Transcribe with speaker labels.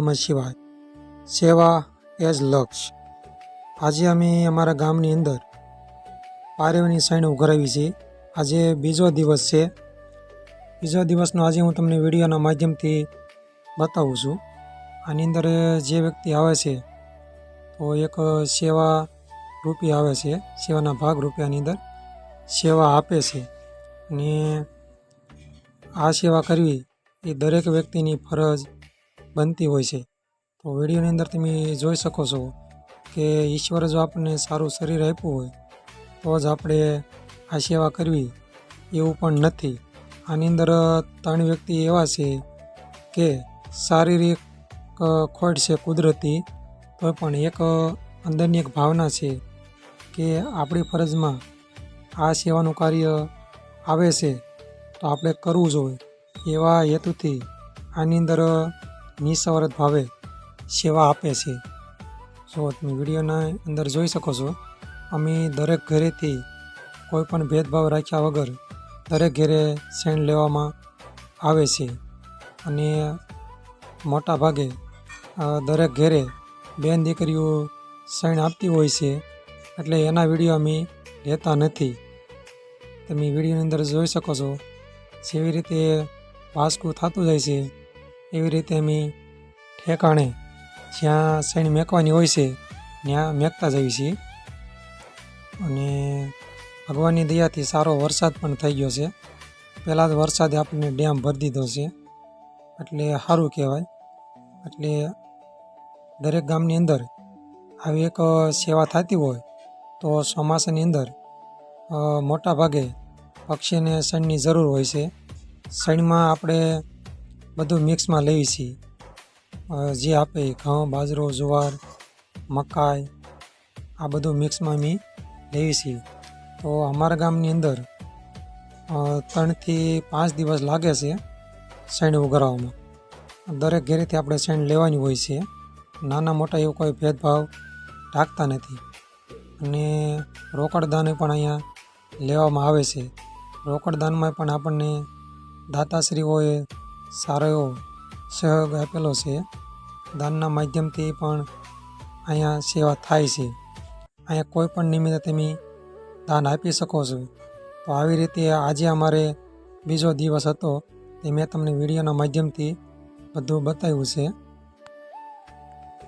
Speaker 1: નમઃ શિવાય। સેવા એઝ લક્ષ્ય। આજે અમે અમારા ગામની અંદર પારેવની સૈણ ઉઘરાવી છે। આજે બીજો દિવસ છે। બીજો દિવસનો આજે હું તમને વિડીયોના માધ્યમથી બતાવું છું। આની અંદર જે વ્યક્તિ આવે છે તો એક સેવા રૂપી આવે છે, સેવાના ભાગ રૂપે આની અંદર સેવા આપે છે અને આ સેવા કરવી એ દરેક વ્યક્તિની ફરજ બનતી હોય છે। તો વિડીયોની અંદર તમે જોઈ શકો છો કે ઈશ્વરે જો આપણને સારું શરીર આપ્યું હોય તો જ આપણે આ સેવા કરવી એવું પણ નથી। આની અંદર 3 વ્યક્તિ એવા છે કે શારીરિક ખોટ છે કુદરતી, તો પણ એક અંદરની એક ભાવના છે કે આપણી ફરજમાં આ સેવાનું કાર્ય આવે છે તો આપણે કરવું જોઈએ, એવા હેતુથી આની અંદર નિસ્વાર્થ ભાવે સેવા આપે છે। જો તમે વિડીયોના અંદર જોઈ શકો છો, અમે દરેક ઘરેથી કોઈ પણ ભેદભાવ રાખ્યા વગર દરેક ઘરે શેણ લેવામાં આવે છે અને મોટા ભાગે દરેક ઘરે બેન દીકરીઓ શેણ આપતી હોય છે, એટલે એના વિડીયો અમે લેતા નથી। તમે વિડીયોની અંદર જોઈ શકો છો જેવી રીતે વાસકું થતું જાય છે એવી રીતે અમે ઠેકાણે જ્યાં શેણ મેકવાની હોય છે ત્યાં મેકતા જઈએ છીએ અને ભગવાનની દયાથી સારો વરસાદ પણ થઈ ગયો છે। પહેલાં જ વરસાદે આપણને ડેમ ભરી દીધો છે એટલે સારું કહેવાય। એટલે દરેક ગામની અંદર આવી એક સેવા થતી હોય તો ચોમાસાની અંદર મોટા ભાગે પક્ષીને શેણની જરૂર હોય છે। શેણમાં આપણે બધું મિક્સમાં લઈએ છીએ, જે આપે ઘઉં, બાજરો, જુવાર, મકાઈ, આ બધું મિક્સમાં અમે લઈએ છીએ। તો અમારા ગામની અંદર 3 થી 5 દિવસ લાગે છે શેણ ઉઘરાવવામાં। દરેક ઘરેથી આપણે શેણ લેવાની હોય છે, નાના મોટા એવું કોઈ ભેદભાવ રાખતા નથી અને રોકડદાન પણ અહીંયા લેવામાં આવે છે। રોકડદાનમાં પણ આપણને દાતાશ્રીઓએ સારો એવો સહયોગ આપેલો છે। દાનના માધ્યમથી પણ અહીંયા સેવા થાય છે। અહીંયા કોઈ પણ નિમિત્તે તમે દાન આપી શકો છો। તો આવી રીતે આજે અમારે બીજો દિવસ હતો તે મેં તમને વિડીયોના માધ્યમથી બધું બતાવ્યું છે।